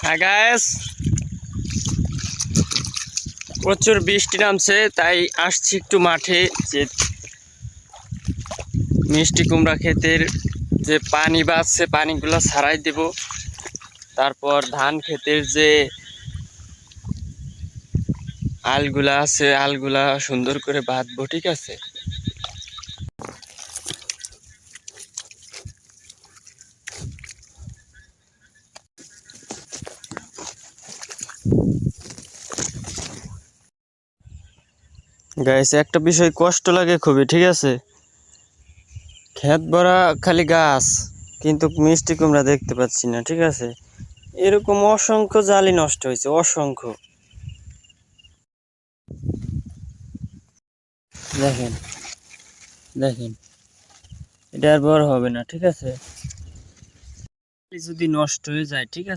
হ্যাঁ গাইস, প্রচুর বৃষ্টি নামছে, তাই আসছি একটু মাঠে। যে মিষ্টি কুমড়া ক্ষেতের যে পানি বাড়ছে, পানিগুলো ছাড়াই দেব। তারপর ধান ক্ষেতের যে আলগুলা আছে, আলগুলা সুন্দর করে বাঁধবো, ঠিক আছে। গাইস, একটা বিষয় কষ্ট লাগে খুবই, ঠিক আছে। ক্ষেত ভরা খালি গাছ, কিন্তু মিষ্টি কুমড়া দেখতে পাচ্ছি না, ঠিক আছে। এরকম অসংখ্য জালি নষ্ট হয়েছে, অসংখ্য। দেখেন দেখেন, এটা আর বড় হবে না, ঠিক আছে। যদি নষ্ট হয়ে যায়, ঠিক আছে।